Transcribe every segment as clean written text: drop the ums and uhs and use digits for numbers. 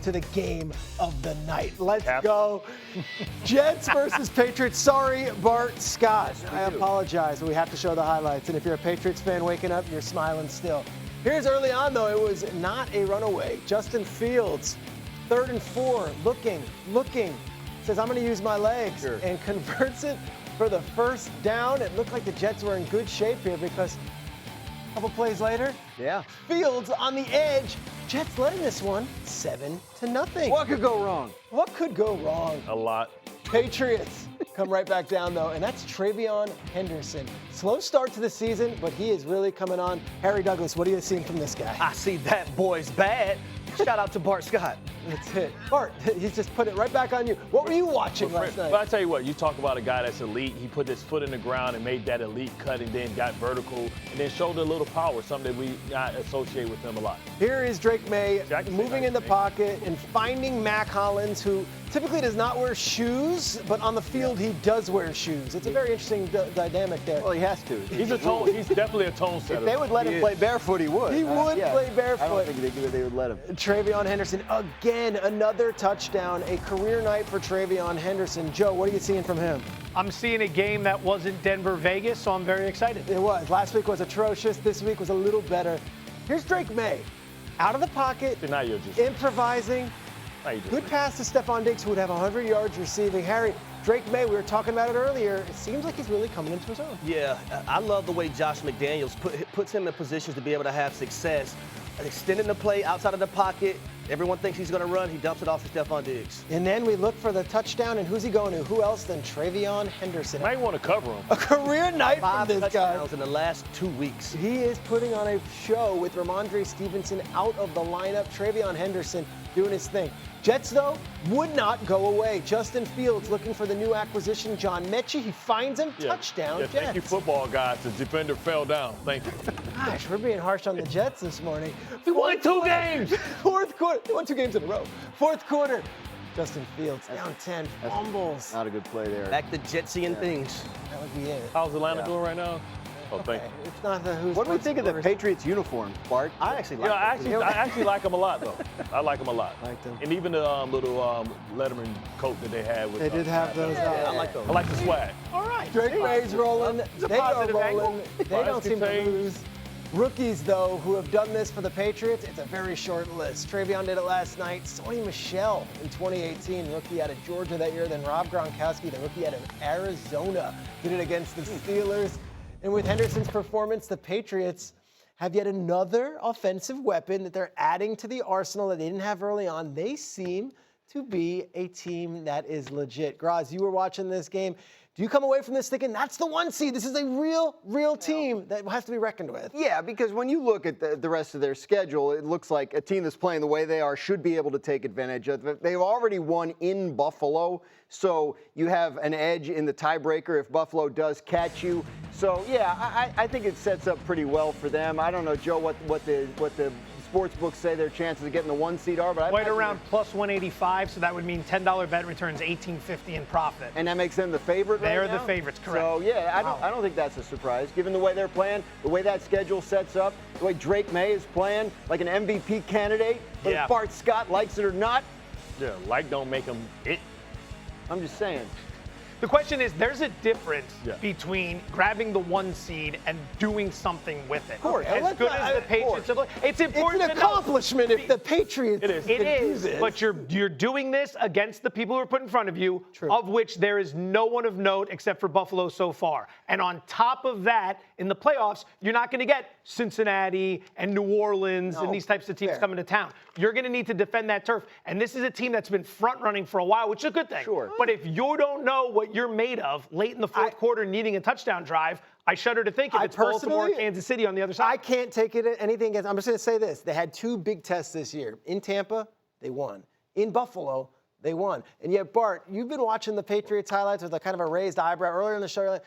to the game of the night. Let's go. Jets versus Patriots. Sorry, Bart Scott. I apologize, but we have to show the highlights. And if you're a Patriots fan waking up, you're smiling still. Here's early on, though. It was not a runaway. Justin Fields, 3rd and 4, looking, says, I'm going to use my legs, and converts it for the first down. It looked like the Jets were in good shape here because a couple plays later, Fields on the edge. Jets letting this one 7-0. What could go wrong? What could go wrong? A lot. Patriots come right back down, though, and that's Travion Henderson. Slow start to the season, but he is really coming on. Harry Douglas, what are you seeing from this guy? I see that boy's bad. Shout out to Bart Scott. That's it. Bart, he's just put it right back on you. What were you watching last night? But I tell you what, you talk about a guy that's elite. He put his foot in the ground and made that elite cut and then got vertical and then showed a little power, something that we not associate with him a lot. Here is Drake May moving in the pocket and finding Mac Hollins, who typically does not wear shoes, but on the field he does wear shoes. It's a very interesting dynamic there. Well, he has to. He's definitely a tone setter. If they would let him play barefoot, he would. He would play barefoot. I don't think they would let him. Travion Henderson, again, another touchdown. A career night for Travion Henderson. Joe, what are you seeing from him? I'm seeing a game that wasn't Denver-Vegas, so I'm very excited. It was. Last week was atrocious. This week was a little better. Here's Drake May. Out of the pocket, improvising. Good pass to Stephon Diggs, who would have 100 yards receiving. Harry, Drake May, we were talking about it earlier. It seems like he's really coming into his own. Yeah, I love the way Josh McDaniels puts him in positions to be able to have success. Extending the play outside of the pocket. Everyone thinks he's going to run. He dumps it off to Stephon Diggs. And then we look for the touchdown, and who's he going to? Who else than Travion Henderson? Might want to cover him. A career night from this guy. 5 touchdowns in the last 2 weeks. He is putting on a show with Ramondre Stevenson out of the lineup. Travion Henderson doing his thing. Jets, though, would not go away. Justin Fields looking for the new acquisition, John Mechie. He finds him. Touchdown, Jets. Thank you, football guys. The defender fell down. Thank you. Gosh, we're being harsh on the Jets this morning. We won 2 games. Fourth quarter. They won 2 games in a row. Fourth quarter. Justin Fields down 10. Fumbles. Not a good play there. Back to Jetsian things. That would be it. How's Atlanta doing right now? Oh, thank you. It's not the who's. What do we think of the Patriots uniform, Bart? I actually like I actually like him a lot, though. I like him a lot. Liked him. And even the little Letterman coat that they had. They did have those. I like those. I like the swag. All right. Drake May's rolling. They are positive rolling. angle. They don't seem to lose. Rookies, though, who have done this for the Patriots, it's a very short list. Travion did it last night. Sony Michel in 2018, rookie out of Georgia that year. Then Rob Gronkowski, the rookie out of Arizona, did it against the Steelers. And with Henderson's performance, the Patriots have yet another offensive weapon that they're adding to the arsenal that they didn't have early on. They seem to be a team that is legit. Graz, you were watching this game. Do you come away from this thinking that's the 1 seed? This is a real team that has to be reckoned with. Yeah, because when you look at the rest of their schedule, it looks like a team that's playing the way they are should be able to take advantage of it. They've already won in Buffalo, so you have an edge in the tiebreaker if Buffalo does catch you. So, yeah, I think it sets up pretty well for them. I don't know, Joe, what the sports books say their chances of getting the 1 seed are, but right around plus 185, so that would mean $10 bet returns $18.50 in profit. And that makes them the favorite right They're now? the favorites, correct. So, yeah, I don't think that's a surprise, given the way they're playing, the way that schedule sets up, the way Drake May is playing, like an MVP candidate, whether Bart Scott likes it or not. Yeah, like don't make them it. I'm just saying. The question is, there's a difference between grabbing the 1 seed and doing something with it. Of course. As good as the Patriots have looked. It's important It's an accomplishment if the Patriots It is, but you're doing this against the people who are put in front of you, of which there is no one of note except for Buffalo so far. And on top of that, in the playoffs, you're not going to get Cincinnati and New Orleans and these types of teams coming to town. You're going to need to defend that turf. And this is a team that's been front-running for a while, which is a good thing. But if you don't know what you're made of late in the fourth quarter needing a touchdown drive, I shudder to think if it's Baltimore or Kansas City on the other side. I can't take it anything against. I'm just going to say this. They had 2 big tests this year. In Tampa, they won. In Buffalo, they won. And yet, Bart, you've been watching the Patriots highlights with a kind of a raised eyebrow earlier in the show.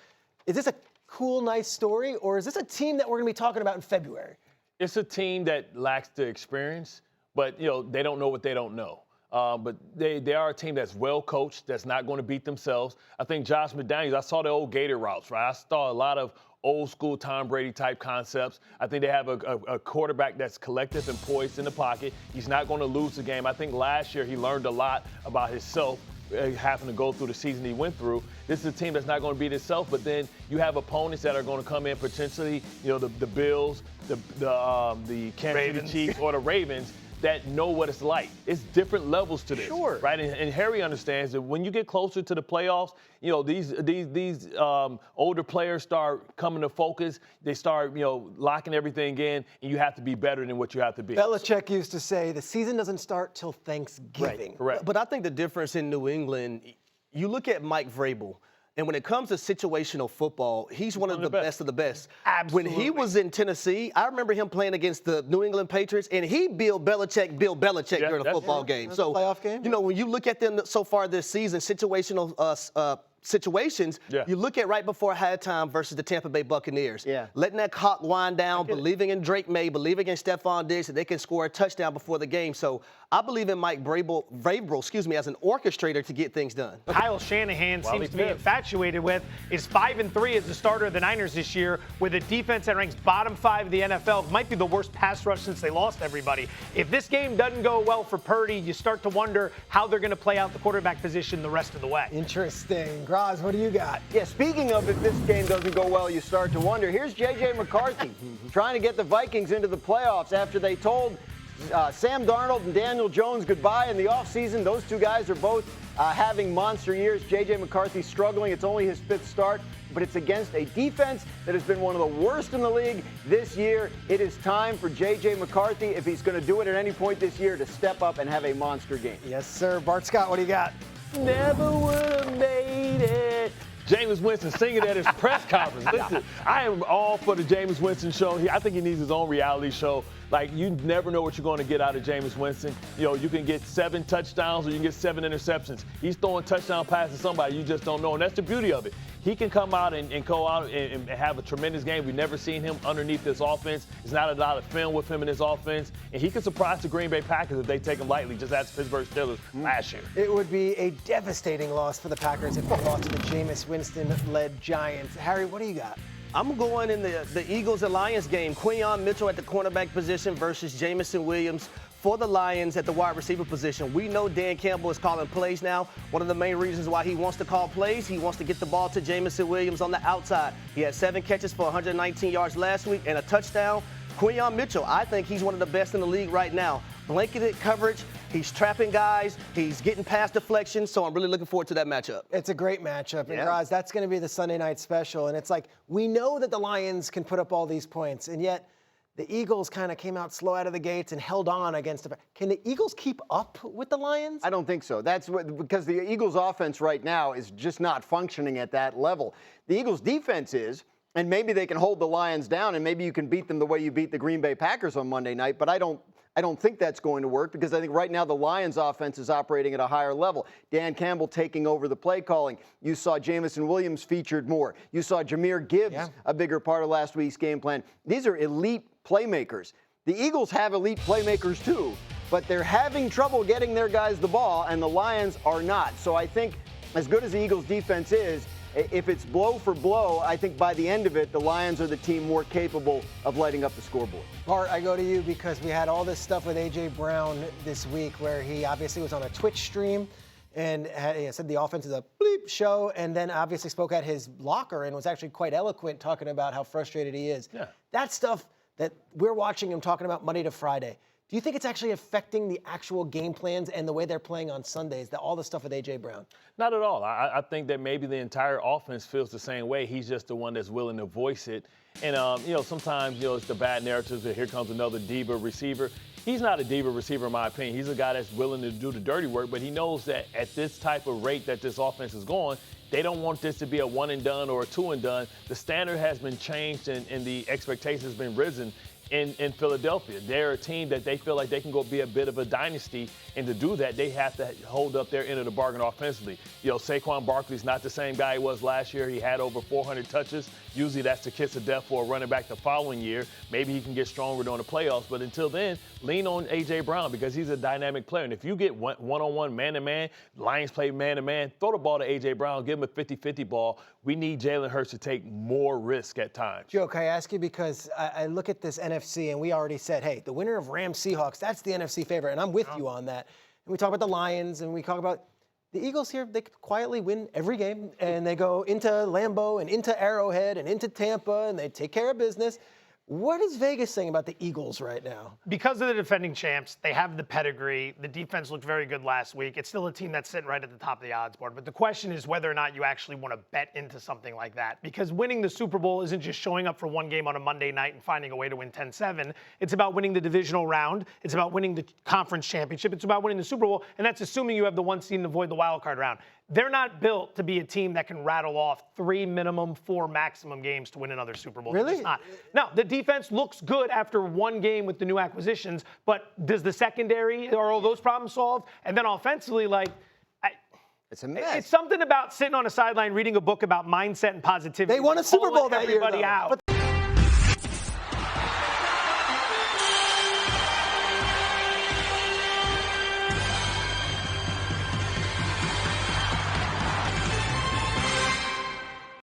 Is this a cool, nice story, or is this a team that we're going to be talking about in February? It's a team that lacks the experience, but, they don't know what they don't know. But they are a team that's well coached, that's not going to beat themselves. I think Josh McDaniels, I saw the old Gator routes, right? I saw a lot of old school Tom Brady type concepts. I think they have a quarterback that's collective and poised in the pocket. He's not going to lose the game. I think last year he learned a lot about himself, having to go through the season he went through. This is a team that's not going to beat itself, but then you have opponents that are going to come in potentially, the Bills, the Kansas City Chiefs, or the Ravens, that know what it's like. It's different levels to this, right? And Harry understands that when you get closer to the playoffs, these older players start coming to focus. They start, locking everything in, and you have to be better than what you have to be. Belichick used to say the season doesn't start till Thanksgiving. Right. Correct. But I think the difference in New England, you look at Mike Vrabel, and when it comes to situational football, he's one of the best of the best. Absolutely. When he was in Tennessee, I remember him playing against the New England Patriots, and he Bill Belichick during a football game. So, playoff game? When you look at them so far this season, situational situations, you look at right before halftime versus the Tampa Bay Buccaneers. Letting that clock wind down, believing in Drake May, believing in Stephon Diggs that they can score a touchdown before the game. So I believe in Mike Vrabel, as an orchestrator to get things done. Kyle Shanahan seems to be infatuated with is 5-3 as the starter of the Niners this year with a defense that ranks bottom 5 of the NFL. Might be the worst pass rush since they lost everybody. If this game doesn't go well for Purdy, you start to wonder how they're going to play out the quarterback position the rest of the way. Interesting. Graz, what do you got? Yeah, speaking of if this game doesn't go well, you start to wonder. Here's J.J. McCarthy trying to get the Vikings into the playoffs after they told Sam Darnold and Daniel Jones goodbye in the offseason. Those two guys are both having monster years. J.J. McCarthy struggling. It's only his 5th start, but it's against a defense that has been one of the worst in the league this year. It is time for J.J. McCarthy, if he's going to do it at any point this year, to step up and have a monster game. Yes, sir. Bart Scott, what do you got? Never would have made it. Jameis Winston singing at his press conference. Listen, I am all for the Jameis Winston show. I think he needs his own reality show. Like, you never know what you're going to get out of Jameis Winston. You can get 7 touchdowns or you can get 7 interceptions. He's throwing touchdown passes to somebody you just don't know, and that's the beauty of it. He can come out and go out and have a tremendous game. We've never seen him underneath this offense. There's not a lot of film with him in this offense, and he can surprise the Green Bay Packers if they take him lightly, just as Pittsburgh Steelers last year. It would be a devastating loss for the Packers if they lost to the Jameis Winston-led Giants. Harry, what do you got? I'm going in the Eagles and Lions game. Quinyon Mitchell at the cornerback position versus Jamison Williams for the Lions at the wide receiver position. We know Dan Campbell is calling plays now. One of the main reasons why he wants to call plays, he wants to get the ball to Jamison Williams on the outside. He had 7 catches for 119 yards last week and a touchdown. Quinyon Mitchell, I think he's one of the best in the league right now. Blanketed coverage, he's trapping guys, he's getting past deflections, so I'm really looking forward to that matchup. It's a great matchup. And Graz, that's going to be the Sunday night special. And it's like, we know that the Lions can put up all these points, and yet the Eagles kind of came out slow out of the gates and held on against the. Can the Eagles keep up with the Lions? I don't think so. That's because the Eagles' offense right now is just not functioning at that level. The Eagles' defense is, and maybe they can hold the Lions down, and maybe you can beat them the way you beat the Green Bay Packers on Monday night, but I don't think that's going to work because I think right now the Lions offense is operating at a higher level. Dan Campbell taking over the play calling. You saw Jamison Williams featured more. You saw Jahmyr Gibbs a bigger part of last week's game plan. These are elite playmakers. The Eagles have elite playmakers too, but they're having trouble getting their guys the ball, and the Lions are not. So I think as good as the Eagles defense is, if it's blow for blow, I think by the end of it, the Lions are the team more capable of lighting up the scoreboard. Bart, I go to you because we had all this stuff with A.J. Brown this week where he obviously was on a Twitch stream and said the offense is a bleep show, and then obviously spoke at his locker and was actually quite eloquent talking about how frustrated he is. That stuff that we're watching him talking about Monday to Friday, do you think it's actually affecting the actual game plans and the way they're playing on Sundays, all the stuff with A.J. Brown? Not at all. I think that maybe the entire offense feels the same way. He's just the one that's willing to voice it. And, sometimes, it's the bad narratives that here comes another diva receiver. He's not a diva receiver, in my opinion. He's a guy that's willing to do the dirty work, but he knows that at this type of rate that this offense is going, they don't want this to be a one and done or a two and done. The standard has been changed and the expectations has been risen. in Philadelphia. They're a team that they feel like they can go be a bit of a dynasty, and to do that, they have to hold up their end of the bargain offensively. You know, Saquon Barkley's not the same guy he was last year. He had over 400 touches. Usually that's the kiss of death for a running back the following year. Maybe he can get stronger during the playoffs, but until then, lean on A.J. Brown because he's a dynamic player. And if you get one-on-one, man-to-man, Lions play man-to-man, throw the ball to A.J. Brown, give him a 50-50 ball. We need Jalen Hurts to take more risk at times. Joe, can I ask you, because I look at this NFC and we already said, hey, the winner of Rams-Seahawks, that's the NFC favorite, and I'm with you on that. And we talk about the Lions and we talk about the Eagles here. They quietly win every game, and they go into Lambeau and into Arrowhead and into Tampa, and they take care of business. What is Vegas saying about the Eagles right now? Because of the defending champs, they have the pedigree. The defense looked very good last week. It's still a team that's sitting right at the top of the odds board. But the question is whether or not you actually want to bet into something like that. Because winning the Super Bowl isn't just showing up for one game on a Monday night and finding a way to win 10-7. It's about winning the divisional round. It's about winning the conference championship. It's about winning the Super Bowl. And that's assuming you have the one seed and avoid the wild card round. They're not built to be a team that can rattle off 3 minimum, 4 maximum games to win another Super Bowl. Really? It's not. No, the defense looks good after one game with the new acquisitions, but does the secondary, are all those problems solved? And then offensively, It's a mess. it's something about sitting on a sideline reading a book about mindset and positivity. They won a Super Bowl that year, everybody though. out.